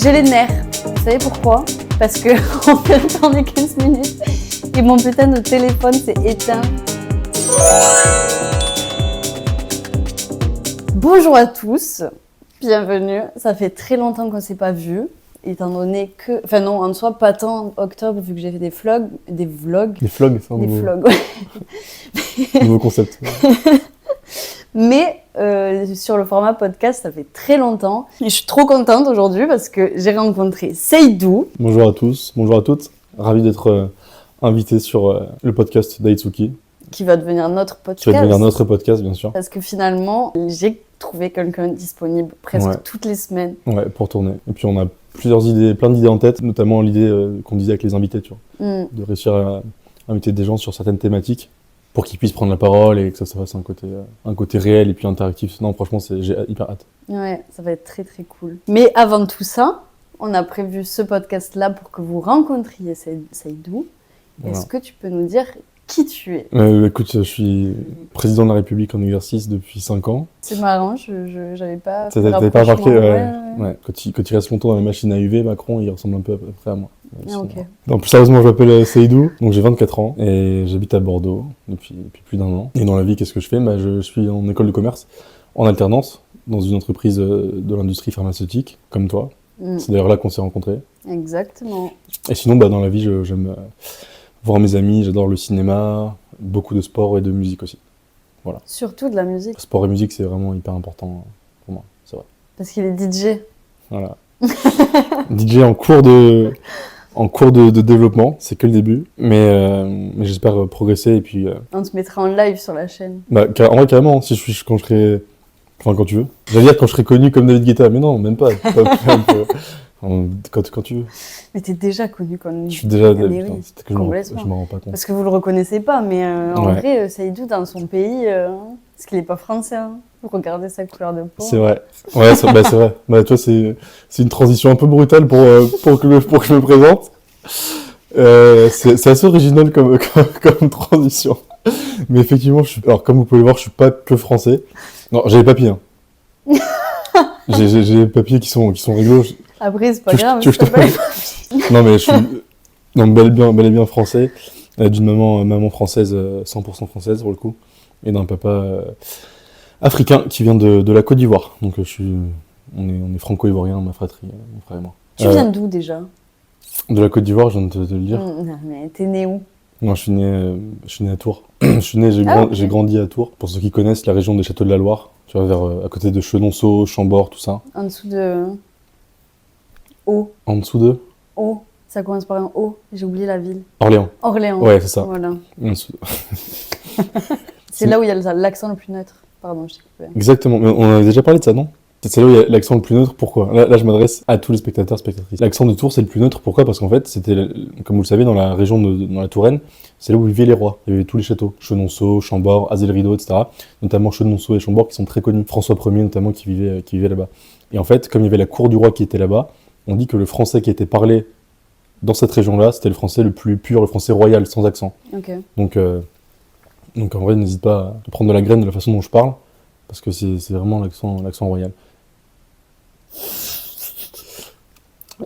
J'ai les nerfs. Vous savez pourquoi? Parce que on fait attendre les 15 minutes et mon putain de téléphone s'est éteint. Bonjour à tous, bienvenue. Ça fait très longtemps qu'on s'est pas vu, étant donné que... Enfin non, en soi, pas tant octobre, vu que j'ai fait des vlogs. Des vlogs, c'est un nouveau... vlogs, ouais. Nouveau concept. Mais sur le format podcast, ça fait très longtemps. Et je suis trop contente aujourd'hui parce que j'ai rencontré Seydou. Bonjour à tous, bonjour à toutes. Ravi d'être invité sur le podcast d'Aitsuki. Qui va devenir notre podcast. Qui va devenir notre podcast, bien sûr. Parce que finalement, j'ai trouvé quelqu'un disponible presque toutes les semaines. Ouais, pour tourner. Et puis on a plusieurs idées, plein d'idées en tête, notamment l'idée qu'on disait avec les invités, tu vois. De réussir à inviter des gens sur certaines thématiques pour qu'ils puissent prendre la parole et que ça fasse un côté réel et puis interactif. Non, franchement, j'ai hyper hâte. Ouais, ça va être très très cool. Mais avant tout ça, on a prévu ce podcast-là pour que vous rencontriez Seydou. Voilà. Est-ce que tu peux nous dire qui tu es? Écoute, je suis président de la République en exercice depuis 5 ans. C'est marrant, je n'avais pas... T'avais pas remarqué, ouais. Quand il reste longtemps dans la machine à UV, Macron, il ressemble un peu à peu près à moi. Okay. Donc plus sérieusement, je m'appelle Seydou, donc j'ai 24 ans et j'habite à Bordeaux depuis plus d'1 an. Et dans la vie, qu'est-ce que je fais? Je suis en école de commerce, en alternance, dans une entreprise de l'industrie pharmaceutique, comme toi. C'est d'ailleurs là qu'on s'est rencontrés. Exactement. Et sinon, dans la vie, j'aime voir mes amis, j'adore le cinéma, beaucoup de sport et de musique aussi. Voilà. Surtout de la musique. Sport et musique, c'est vraiment hyper important pour moi, c'est vrai. Parce qu'il est DJ. Voilà. DJ en cours de développement, c'est que le début, mais j'espère progresser et puis... On te mettra en live sur la chaîne. En vrai, carrément, quand je serai... Enfin, quand tu veux. J'allais dire quand je serai connu comme David Guetta, mais non, même pas. Quand tu veux. Mais t'es déjà connu comme... Je suis déjà... Oui, c'est que je m'en rends pas compte. Parce que vous le reconnaissez pas, mais en vrai, Seydou, dans son pays, parce qu'il est pas français, hein. Vous regardez sa couleur de peau. C'est vrai. Ouais, c'est vrai. Toi, c'est une transition un peu brutale pour que je me présente. C'est assez original comme transition. Mais effectivement, alors comme vous pouvez le voir, je suis pas que français. Non, j'ai les papiers. Hein. j'ai les papiers qui sont réglo. Après, c'est pas grave. Non, mais je suis bel et bien français, d'une maman française, 100% française pour le coup, et d'un papa africain qui vient de la Côte d'Ivoire. Donc on est franco-ivoiriens, ma fratrie, mon frère et moi. Tu viens d'où déjà? De la Côte d'Ivoire, je viens de te le dire. Non, mais t'es né où? Moi, je suis né à Tours. J'ai grandi à Tours. Pour ceux qui connaissent la région des Châteaux de la Loire, tu vois, à côté de Chenonceau, Chambord, tout ça. En dessous de... O. En dessous de... O. Ça commence par un O. J'ai oublié la ville. Orléans. Ouais, c'est ça. Voilà. En dessous. C'est là où il y a l'accent le plus neutre. Pardon, je t'ai coupé. Exactement. Mais on avait déjà parlé de ça, non? C'est là où il y a l'accent le plus neutre. Pourquoi? Là, je m'adresse à tous les spectateurs, spectatrices. L'accent de Tours, c'est le plus neutre. Pourquoi? Parce qu'en fait, c'était, comme vous le savez, dans la région dans la Touraine, c'est là où vivaient les rois. Il y avait tous les châteaux. Chenonceau, Chambord, Azay-le-Rideau, etc. Notamment Chenonceau et Chambord qui sont très connus. François Ier, notamment, qui vivait là-bas. Et en fait, comme il y avait la cour du roi qui était là-bas, on dit que le français qui était parlé dans cette région-là, c'était le français le plus pur, le français royal, sans accent. Okay. Donc en vrai, n'hésite pas à prendre de la graine de la façon dont je parle, parce que c'est vraiment l'accent royal.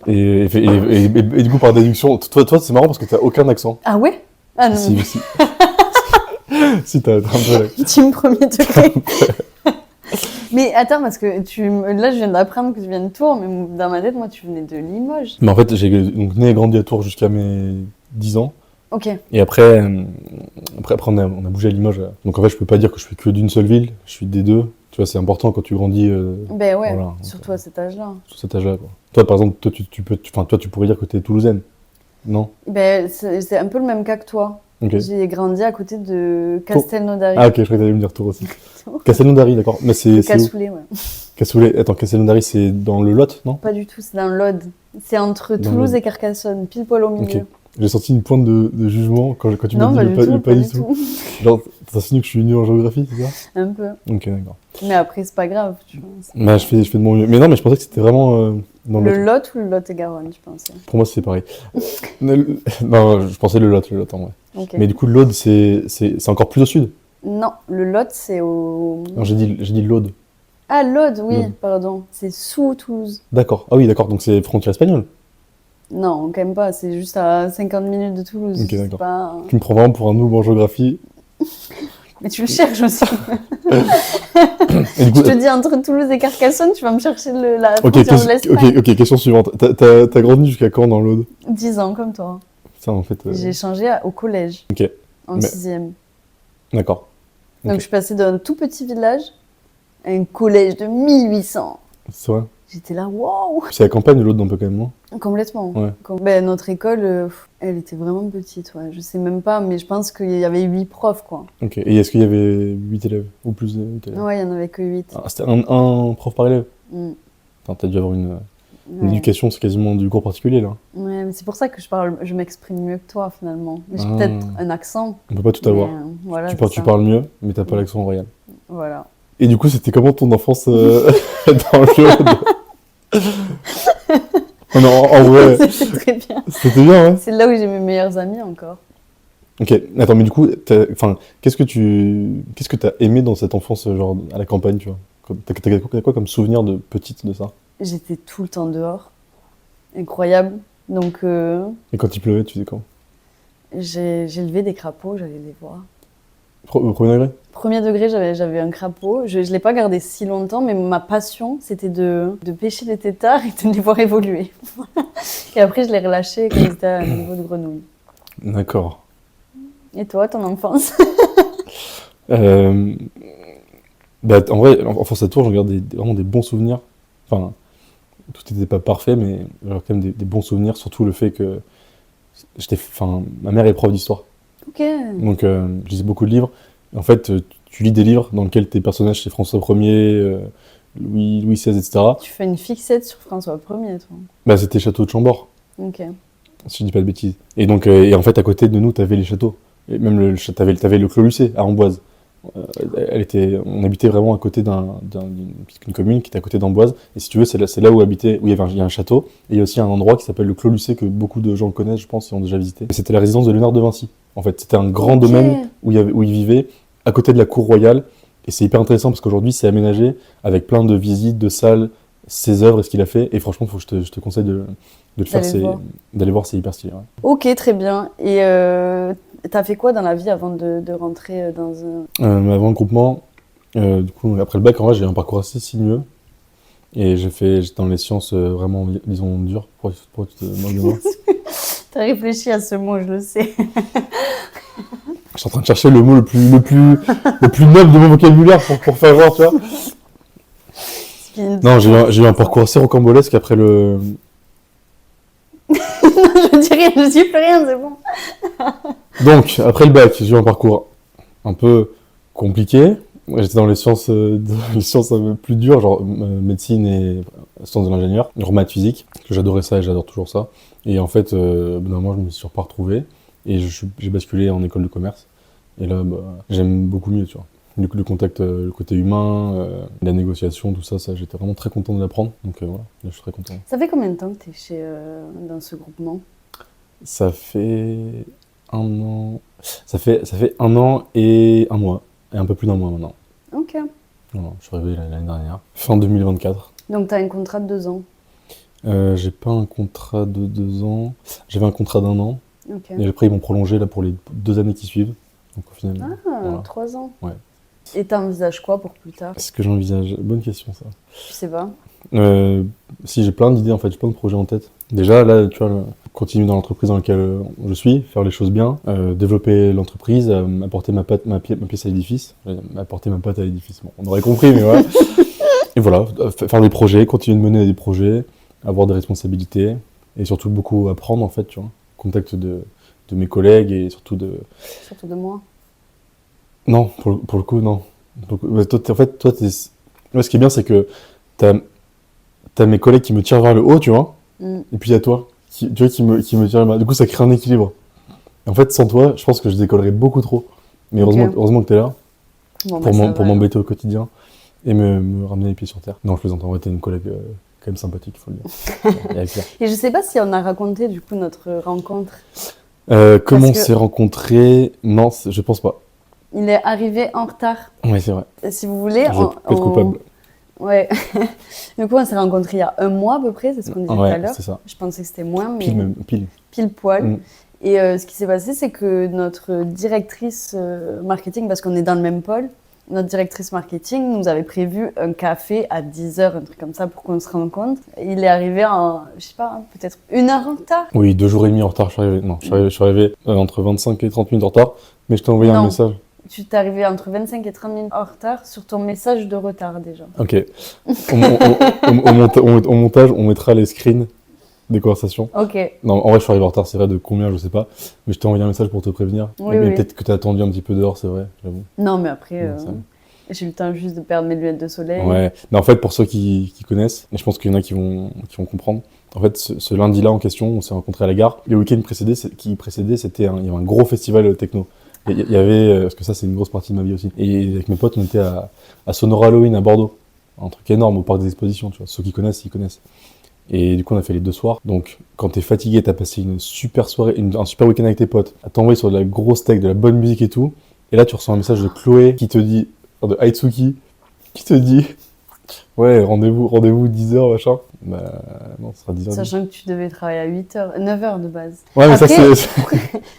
Et du coup, par déduction, toi c'est marrant parce que t'as aucun accent. Ah ouais? Ah non. Si. Si, t'as un peu l'accent. Team premier degré. Mais attends, parce que là, je viens d'apprendre que tu viens de Tours, mais dans ma tête, moi, tu venais de Limoges. Mais en fait, j'ai donc né et grandi à Tours jusqu'à mes 10 ans. Ok. Et après on a bougé à Limoges. Donc en fait, je peux pas dire que je suis que d'une seule ville, je suis des deux. Tu vois, c'est important quand tu grandis. Ben ouais, voilà, surtout à cet âge-là. Sur cet âge-là, quoi. Toi, par exemple, tu pourrais dire que t'es toulousaine, non? Ben, c'est un peu le même cas que toi. Okay. J'ai grandi à côté de Castelnaudary. Ah ok, je croyais que t'allais me dire Tours aussi. Castelnaudary, d'accord. Mais c'est Cassoulet, ouais. Cassoulet. Attends, Castelnaudary, c'est dans le Lot, non? Pas du tout, c'est dans l'Aude. C'est entre Toulouse et Carcassonne, pile poil au milieu. Okay. J'ai senti une pointe de jugement quand tu m'as dit pas du tout. Genre, t'insinues que je suis nul en géographie, c'est ça? Un peu. Ok, d'accord. Mais après, c'est pas grave, tu vois. Bah, je fais de mon mieux. Mais non, mais je pensais que c'était vraiment dans le Lot ou le Lot-et-Garonne, tu pensais? Pour moi, c'est pareil. Non, je pensais le Lot en vrai. Okay. Mais du coup, l'Aude, c'est encore plus au sud? Non, le Lot, c'est au... Non, j'ai dit l'Aude. Ah, l'Aude, oui, L'Aude. pardon. C'est sous Toulouse. D'accord. Ah oui, d'accord, donc c'est frontière espagnole. Non, quand même pas. C'est juste à 50 minutes de Toulouse. Ok, C'est d'accord. pas... Tu me prends vraiment pour un noob en géographie. Mais tu le cherches aussi. Et du Je coup, te dis, entre Toulouse et Carcassonne, tu vas me chercher la ok, frontière de l'Espagne. ok, question suivante. T'as grandi jusqu'à quand dans l'Aude? 10 ans, comme toi. Ça, en fait. J'ai changé au collège, Ok, en Mais- 6e. d'accord. Donc, Ok. je suis passée d'un tout petit village à un collège de 1800. C'est vrai. J'étais là, waouh! C'est la campagne, l'Aude, un peu quand même, non? Complètement. Ouais. Ben, notre école, elle était vraiment petite, ouais. Je sais même pas, mais je pense qu'il y avait 8 profs, quoi. Ok. Et est-ce qu'il y avait 8 élèves? Ou plus de 8 élèves? Ouais, il y en avait que 8. Ah, c'était un prof par élève? Mm. Attends, t'as dû avoir une Ouais. éducation, c'est quasiment du cours particulier, là. Ouais, mais c'est pour ça que je m'exprime mieux que toi, finalement. Mais j'ai Ah. peut-être un accent. On peut pas tout avoir. Mais, voilà, Tu c'est ça. parles mieux, mais t'as pas Mm. l'accent royal. Voilà. Et du coup, c'était comment ton enfance dans l'Aude? Non, en vrai, C'était très bien. c'était bien, ouais. C'est là où j'ai mes meilleurs amis encore. Ok, attends, mais du coup, qu'est-ce que t'as aimé dans cette enfance, genre, à la campagne, tu vois? T'as quoi comme souvenir de petite de ça? J'étais tout le temps dehors. Incroyable. Donc, Et quand il pleuvait, tu faisais quand? j'ai élevé des crapauds, j'allais les voir. Au premier degré? Premier degré, j'avais un crapaud. Je ne l'ai pas gardé si longtemps, mais ma passion, c'était de pêcher les têtards et de les voir évoluer. Et après, je les relâchais quand ils étaient à un niveau de grenouille. D'accord. Et toi, ton enfance? Bah, en vrai, enfance à Tours, j'en garde vraiment des bons souvenirs. Enfin, tout n'était pas parfait, mais j'avais quand même des bons souvenirs, surtout le fait que ma mère est prof d'histoire. Ok. Donc, je lisais beaucoup de livres. Et en fait, tu lis des livres dans lesquels tes personnages, c'est François Ier, Louis XVI, etc. Tu fais une fixette sur François Ier, toi. Bah, c'était Château de Chambord, Ok. si je dis pas de bêtises. Et donc, et en fait, à côté de nous, t'avais les châteaux. Et même t'avais le Clos Lucé, à Amboise. On habitait vraiment à côté d'une commune qui était à côté d'Amboise. Et si tu veux, c'est là où il y a un château. Et il y a aussi un endroit qui s'appelle le Clos Lucé, que beaucoup de gens connaissent, je pense, et ont déjà visité. Et c'était la résidence de Léonard de Vinci. En fait, c'était un grand Ok. domaine où il vivait, à côté de la cour royale. Et c'est hyper intéressant parce qu'aujourd'hui, c'est aménagé avec plein de visites, de salles, ses œuvres et ce qu'il a fait. Et franchement, je te conseille de le faire, d'aller voir, c'est hyper stylé. Ouais. Ok, très bien. Et t'as fait quoi dans la vie avant de rentrer dans un... Mais avant le groupement, du coup, après le bac, en vrai, j'ai eu un parcours assez sinueux. Et j'étais dans les sciences vraiment, disons, dures, pour être te moques de moi. T'as réfléchi à ce mot, je le sais. Je suis en train de chercher le mot le plus noble de mon vocabulaire pour faire voir, tu vois. Non, j'ai eu un parcours assez rocambolesque après le... Je dis rien, je dis plus rien, c'est bon. Donc, après le bac, j'ai eu un parcours un peu compliqué. J'étais dans les sciences, un peu plus dures, genre médecine et sciences de l'ingénieur, maths physique, que j'adorais ça et j'adore toujours ça. Et en fait, au bout d'un moment, je me suis pas retrouvé et j'ai basculé en école de commerce. Et là, bah, j'aime beaucoup mieux, tu vois. Le contact, le côté humain, la négociation, tout ça, j'étais vraiment très content de l'apprendre. Donc voilà, là, je suis très content. Ça fait combien de temps que t'es dans ce groupement? Ça fait un an. Ça fait 1 an et 1 mois. Et un peu plus d'1 mois maintenant. Ok. Voilà, je suis arrivé l'année dernière. Fin 2024. Donc t'as un contrat de 2 ans. J'ai pas un contrat de 2 ans. J'avais un contrat d'1 an. Ok. Et après, ils m'ont prolongé là, pour les 2 années qui suivent. Donc au final. Ah, voilà. 3 ans. Ouais. Et t'envisages quoi pour plus tard? Est-ce que j'envisage? Bonne question, ça. Je sais pas. Si, j'ai plein d'idées en fait, j'ai plein de projets en tête. Déjà, là, tu vois, continuer dans l'entreprise dans laquelle je suis, faire les choses bien, développer l'entreprise, apporter ma pièce à l'édifice. Apporter ma patte à l'édifice, bon, on aurait compris, mais voilà. Et voilà, faire des projets, continuer de mener des projets, avoir des responsabilités, et surtout beaucoup apprendre en fait, tu vois. Contact de mes collègues et surtout de... Surtout de moi. Non, pour le coup, non. Donc, en fait, toi, ce qui est bien, c'est que t'as mes collègues qui me tirent vers le haut, tu vois, et puis il y a toi, tu vois, qui me tire vers le bas. Du coup, ça crée un équilibre. Et en fait, sans toi, je pense que je décollerais beaucoup trop. Mais heureusement que t'es là, Bon, pour m'embêter au quotidien, et me ramener les pieds sur terre. Non, je plaisante, en vrai, t'es une collègue quand même sympathique, il faut le dire. Et Claire. Et je sais pas si on a raconté, du coup, notre rencontre. Comment on s'est rencontrés? Non, je pense pas. Il est arrivé en retard. Oui, c'est vrai. Si vous voulez, Je peux être coupable. Ouais. Du coup, on s'est rencontrés il y a un mois à peu près, c'est ce qu'on disait tout à l'heure. C'est ça. Je pensais que c'était moins, mais Pile poil. Et ce qui s'est passé, c'est que notre directrice marketing, parce qu'on est dans le même pôle, notre directrice marketing nous avait prévu un café à 10h, un truc comme ça, pour qu'on se rencontre. Il est arrivé en, je sais pas, peut-être 1 heure en retard. Oui, 2 jours et demi en retard, je suis arrivé entre 25 et 30 minutes en retard, mais je t'ai envoyé un message. Tu t'es arrivé entre 25 et 30 minutes en retard sur ton message de retard déjà. Ok. Au montage, on mettra les screens des conversations. Ok. Non, en vrai, je suis arrivé en retard, c'est vrai, de combien, je sais pas. Mais je t'ai envoyé un message pour te prévenir. Oui, mais oui. peut-être que t'as attendu un petit peu dehors, c'est vrai, j'avoue. Non, mais après, j'ai eu le temps juste de perdre mes lunettes de soleil. Ouais. Mais en fait, pour ceux qui connaissent, et je pense qu'il y en a qui vont comprendre, en fait, ce lundi-là en question, on s'est rencontrés à la gare. Le week-end précédent, il y avait un gros festival techno. Il y avait, parce que ça, c'est une grosse partie de ma vie aussi. Et avec mes potes, on était à Sonora Halloween à Bordeaux. Un truc énorme au parc des expositions, tu vois. Ceux qui connaissent, ils connaissent. Et du coup, on a fait les 2 soirs. Donc, quand t'es fatigué, t'as passé une super soirée, un super week-end avec tes potes, à t'envoyer sur de la grosse tech, de la bonne musique et tout. Et là, tu reçois un message de Chloé qui te dit, de Aitsuki, qui te dit, ouais, rendez-vous 10h, machin. Bah, non, ce sera 10h. Sachant que tu devais travailler à 8h, 9h de base. Ouais, mais après, ça, c'est...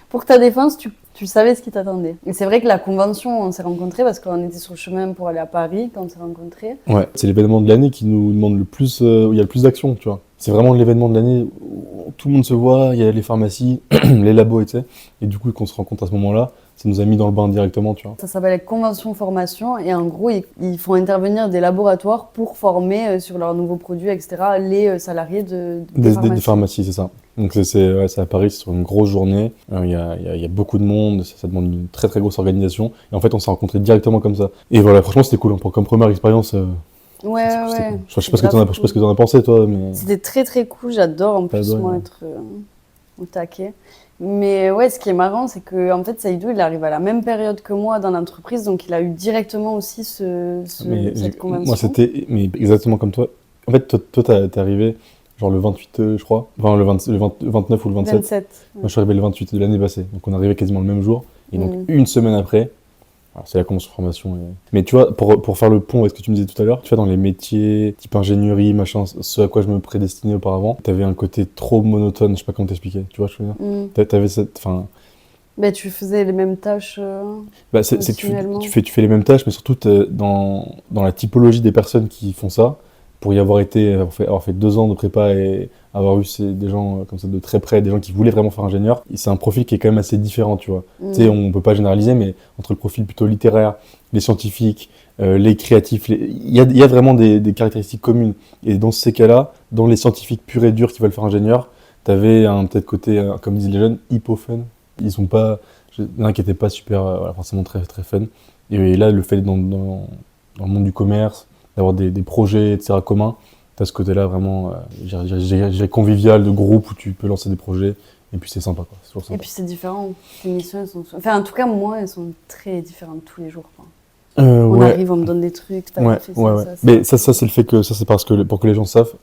Pour ta défense, tu savais ce qui t'attendait. Et c'est vrai que la convention, on s'est rencontrés parce qu'on était sur le chemin pour aller à Paris quand on s'est rencontrés. Ouais, c'est l'événement de l'année qui nous demande le plus, où il y a le plus d'action, tu vois. C'est vraiment l'événement de l'année où tout le monde se voit, il y a les pharmacies, les labos, etc. Et du coup, qu'on se rencontre à ce moment-là, ça nous a mis dans le bain directement, tu vois. Ça s'appelle convention formation et en gros, ils font intervenir des laboratoires pour former sur leurs nouveaux produits, etc., les salariés des pharmacies, c'est ça. Donc c'est à Paris, c'est sur une grosse journée, il y a beaucoup de monde, ça demande une très très grosse organisation. Et en fait, on s'est rencontrés directement comme ça. Et voilà, franchement, c'était cool, comme première expérience. Ouais. Je sais pas ce que t'en as pensé, toi, mais... C'était très très cool, j'adore en plus, moi, être au taquet. Mais ouais, ce qui est marrant, c'est que en fait, Saïdou, il arrive à la même période que moi dans l'entreprise, donc il a eu directement aussi cette convention. Moi, c'était exactement comme toi. En fait, toi t'es arrivé genre le 28, je crois. Enfin, le 29 ou le 27. 27. Moi, je suis arrivé le 28 de l'année passée. Donc, on est arrivé quasiment le même jour. Et donc, une semaine après, alors, c'est la convention de formation. Mais tu vois, pour faire le pont avec ce que tu me disais tout à l'heure, tu vois, dans les métiers type ingénierie, machin, ce à quoi je me prédestinais auparavant, t'avais un côté trop monotone, je sais pas comment t'expliquer. Tu vois, je veux dire. T'avais cette... Enfin... Bah, tu faisais les mêmes tâches. C'est que tu fais les mêmes tâches, mais surtout dans la typologie des personnes qui font ça, pour y avoir fait 2 ans de prépa et avoir eu des gens comme ça de très près, des gens qui voulaient vraiment faire ingénieur, c'est un profil qui est quand même assez différent, tu vois. Tu sais, on peut pas généraliser, mais entre le profil plutôt littéraire, les scientifiques, les créatifs, il y a vraiment des caractéristiques communes. Et dans ces cas-là, dans les scientifiques purs et durs qui veulent faire ingénieur, t'avais un peut-être côté, comme disent les jeunes, hypo fun. Ils sont pas, il y en a qui n'étaient pas super, forcément très très fun. Et là, le fait dans le monde du commerce, d'avoir des projets, etc. communs, t'as ce côté-là vraiment, convivial, de groupe où tu peux lancer des projets. Et puis c'est sympa, quoi. C'est toujours sympa. Et puis c'est différent. Les missions, elles sont... Enfin, en tout cas, moi, elles sont très différentes tous les jours, quoi. On arrive, on me donne des trucs. Ouais. Mais ça, c'est le fait que ça, c'est parce que pour que les gens savent,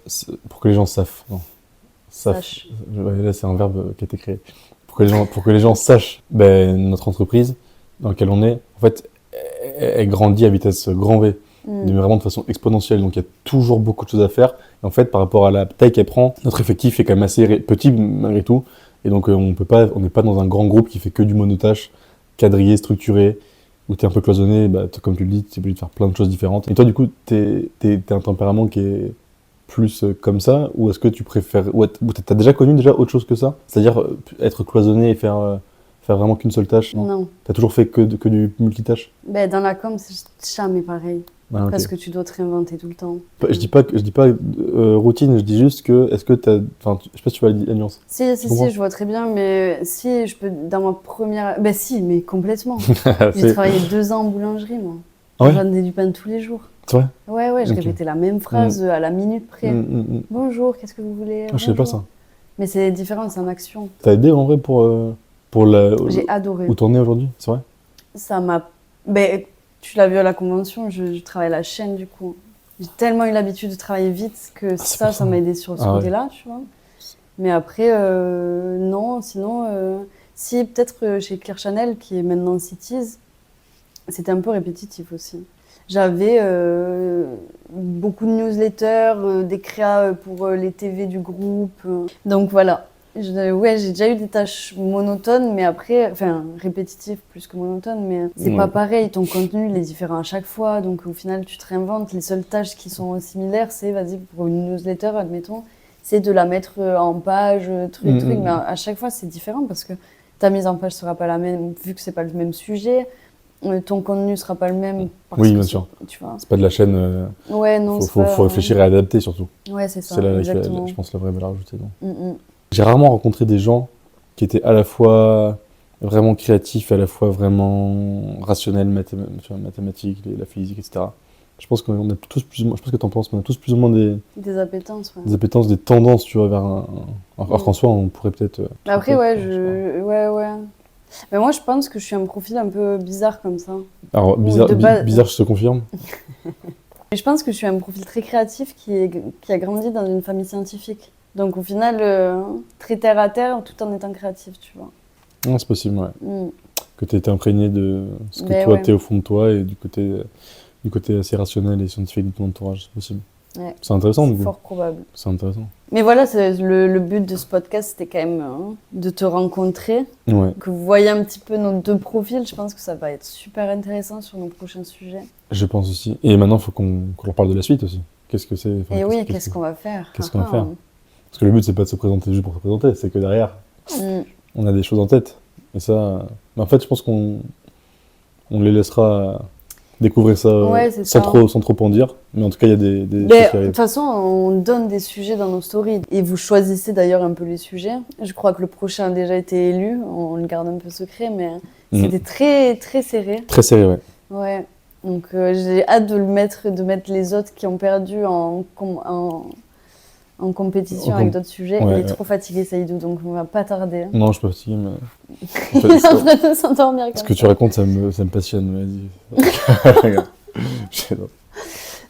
Sache. Là, c'est un verbe qui a été créé. Pour que les gens sachent, notre entreprise dans laquelle on est, en fait, elle grandit à vitesse grand V, mais vraiment de façon exponentielle. Donc il y a toujours beaucoup de choses à faire. Et en fait, par rapport à la taille qu'elle prend, notre effectif est quand même assez petit malgré tout. Et donc on n'est pas dans un grand groupe qui fait que du monotâche, quadrillé, structuré, où tu es un peu cloisonné. Comme tu le dis, tu es obligé de faire plein de choses différentes. Et toi, du coup, t'es un tempérament qui est plus comme ça, ou est-ce que tu préfères, ou t'as déjà connu autre chose que ça, c'est-à-dire être cloisonné et faire vraiment qu'une seule tâche? Non. T'as toujours fait que du multitâche? Dans la com, c'est jamais pareil. Ah, okay. Parce que tu dois te réinventer tout le temps. Je dis pas routine, je dis juste que, est-ce que t'as, enfin, je sais pas si tu vois la nuance. Si, je vois très bien, mais si, je peux, dans ma première, si, mais complètement. J'ai travaillé 2 ans en boulangerie, moi. Ah ouais? Je vendais du pain tous les jours. C'est vrai? Ouais, je répétais la même phrase à la minute près. Bonjour, qu'est-ce que vous voulez? Je sais pas ça. Mais c'est différent, c'est en action. T'as aidé en vrai pour J'ai adoré. Où t'en es aujourd'hui, c'est vrai? Ça m'a... tu l'as vu à la convention, je travaille à la chaîne du coup. J'ai tellement eu l'habitude de travailler vite que ça m'a aidé sur ce côté-là, tu vois. Mais après, non, sinon... si, peut-être chez Claire Chanel, qui est maintenant Cities, c'était un peu répétitif aussi. J'avais beaucoup de newsletters, des créas pour les TV du groupe. Donc voilà. Ouais, j'ai déjà eu des tâches monotones, mais après, enfin répétitives plus que monotones, mais c'est pas pareil. Ton contenu, il est différent à chaque fois, donc au final, tu te réinventes. Les seules tâches qui sont similaires, c'est, vas-y, pour une newsletter, admettons, c'est de la mettre en page, truc, mais à chaque fois, c'est différent parce que ta mise en page sera pas la même, vu que c'est pas le même sujet. Ton contenu sera pas le même. Oui, bien sûr. Tu vois. C'est pas de la chaîne. Ouais, non. Faut réfléchir et adapter surtout. Ouais, c'est ça. C'est là, exactement. je pense, la vraie valeur ajoutée. J'ai rarement rencontré des gens qui étaient à la fois vraiment créatifs et à la fois vraiment rationnels, mathématiques, la physique, etc. Je pense qu'on a tous plus ou moins, je sais pas ce que t'en penses, mais on a tous plus ou moins des appétences, ouais. Des appétences, des tendances, tu vois, vers alors qu'en soi, on pourrait peut-être... Après, ouais. Mais moi, je pense que je suis un profil un peu bizarre comme ça. Alors, bizarre, je te confirme. Je pense que je suis un profil très créatif qui a grandi dans une famille scientifique. Donc au final, très terre à terre tout en étant créatif, tu vois. Ah, c'est possible, ouais. Que tu étais imprégné de ce que toi, t'es au fond de toi et du côté assez rationnel et scientifique de ton entourage, c'est possible. Ouais. C'est intéressant, du coup. C'est fort probable. C'est intéressant. Mais voilà, le but de ce podcast, c'était quand même de te rencontrer. Ouais. Que vous voyez un petit peu nos deux profils. Je pense que ça va être super intéressant sur nos prochains sujets. Je pense aussi. Et maintenant, il faut qu'on leur parle de la suite aussi. Qu'est-ce que c'est ? Et oui, qu'est-ce qu'on va faire ? Qu'est-ce qu'on va faire ? Parce que le but, c'est pas de se présenter juste pour se présenter, c'est que derrière, on a des choses en tête. Et ça, en fait, je pense qu'on les laissera découvrir ça, sans trop en dire. Mais en tout cas, il y a des choses qui arrivent. De toute façon, on donne des sujets dans nos stories. Et vous choisissez d'ailleurs un peu les sujets. Je crois que le prochain a déjà été élu. On le garde un peu secret, mais c'était très, très serré. Très serré, ouais. Ouais. Donc, j'ai hâte de mettre les autres qui ont perdu en compétition avec d'autres sujets. Il est trop fatigué, Saïdou, donc on va pas tarder. Non, je suis pas fatigué, mais... Il est en train de s'endormir. Ce que tu racontes, ça me passionne, vas-y.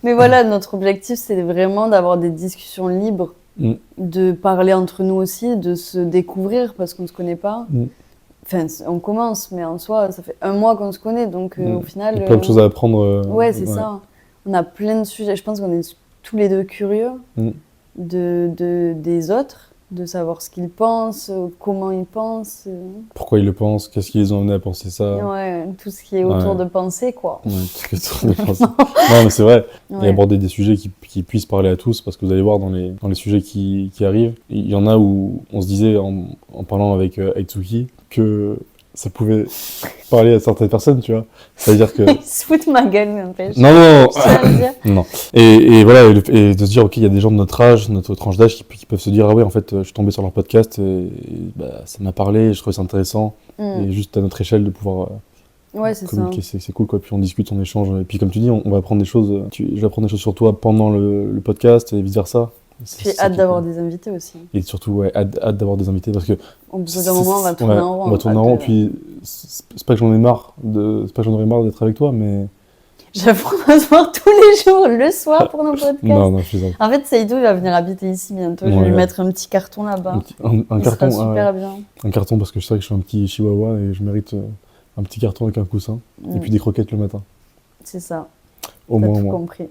Mais voilà, notre objectif, c'est vraiment d'avoir des discussions libres, de parler entre nous aussi, de se découvrir, parce qu'on ne se connaît pas. Enfin, on commence, mais en soi, ça fait 1 mois qu'on se connaît, donc au final... Il y a plein de choses à apprendre. Ouais, c'est ça. On a plein de sujets. Je pense qu'on est tous les deux curieux. Des autres, de savoir ce qu'ils pensent, comment ils pensent. Pourquoi ils le pensent, qu'est-ce qui les a amenés à penser ça. Ouais, tout ce qui est autour de penser, quoi. Ouais, tout ce qui est autour de penser. Non, mais c'est vrai. Et aborder des sujets qui puissent parler à tous, parce que vous allez voir dans les sujets qui arrivent, il y en a où on se disait, en parlant avec Aitsuki, que ça pouvait parler à certaines personnes, tu vois. C'est-à-dire que... Il se fout de ma gueule, n'empêche. Non. Non. Et voilà, et de se dire, ok, il y a des gens de notre âge, notre tranche d'âge, qui peuvent se dire, ah ouais, en fait, je suis tombé sur leur podcast et ça m'a parlé, je trouvais ça intéressant. Et juste à notre échelle de pouvoir communiquer, c'est cool, quoi. Puis on discute, on échange. Et puis comme tu dis, on va apprendre des choses. Je vais apprendre des choses sur toi pendant le podcast et vice-versa. Puis hâte d'avoir des invités aussi. Et surtout, hâte d'avoir des invités parce que... Au bout d'un moment, on va tourner en rond. On va tourner en rond, puis c'est pas que j'en ai marre d'être avec toi, mais... J'avoue, on va se voir tous les jours, le soir, pour nos podcasts. Non, je suis en fait, Saïdou, il va venir habiter ici bientôt. Je vais lui mettre un petit carton là-bas. Un carton, sera super bien. Un carton, parce que je sais que je suis un petit chihuahua et je mérite un petit carton avec un coussin. Et puis des croquettes le matin. C'est ça. Au moins. T'as tout compris.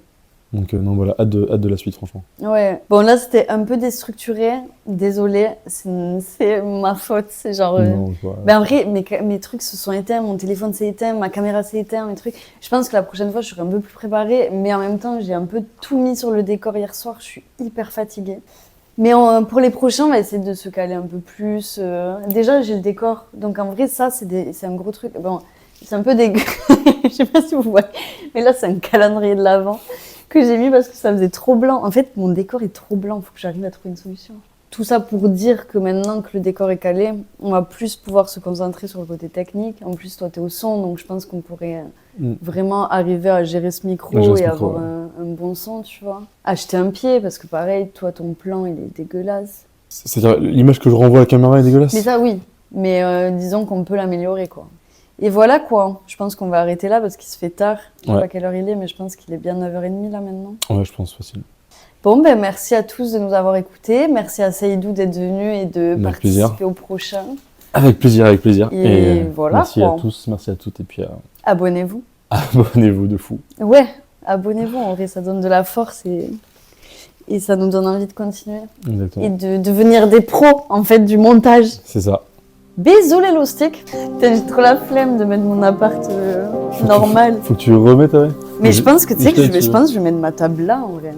Donc non, voilà, hâte de la suite, franchement. Ouais. Bon, là, c'était un peu déstructuré. Désolée, c'est ma faute. C'est genre... Non, Ben, en vrai, mes trucs se sont éteints, mon téléphone s'est éteint, ma caméra s'est éteinte, mes trucs. Je pense que la prochaine fois, je serai un peu plus préparée. Mais en même temps, j'ai un peu tout mis sur le décor hier soir. Je suis hyper fatiguée. Mais pour les prochains, on va essayer de se caler un peu plus. Déjà, j'ai le décor. Donc, en vrai, ça, c'est un gros truc. Bon, c'est un peu dégueu. Je sais pas si vous voyez. Mais là, c'est un calendrier de l'Avent que j'ai mis parce que ça faisait trop blanc. En fait, mon décor est trop blanc. Il faut que j'arrive à trouver une solution. Tout ça pour dire que maintenant que le décor est calé, on va plus pouvoir se concentrer sur le côté technique. En plus, toi, t'es au son, donc je pense qu'on pourrait vraiment arriver à gérer ce micro et avoir un bon son, tu vois. Acheter un pied, parce que pareil, toi, ton plan, il est dégueulasse. C'est-à-dire, l'image que je renvoie à la caméra est dégueulasse ? Mais ça, oui. Mais disons qu'on peut l'améliorer, quoi. Et voilà, quoi. Je pense qu'on va arrêter là, parce qu'il se fait tard. Je sais pas quelle heure il est, mais je pense qu'il est bien 9h30, là, maintenant. Ouais, je pense, facile. Bon, ben merci à tous de nous avoir écoutés. Merci à Saïdou d'être venu et de participer au prochain. Avec plaisir. Et voilà. Merci à tous, merci à toutes. Et puis abonnez-vous. Abonnez-vous de fou. Ouais, abonnez-vous, en vrai, ça donne de la force et ça nous donne envie de continuer. Exactement. Et de devenir des pros, en fait, du montage. C'est ça. Bisous les loustiques. Putain, j'ai trop la flemme de mettre mon appart normal. Faut que tu remettes, ouais. Mais je pense que tu sais que je pense que je vais mettre ma table là, en vrai.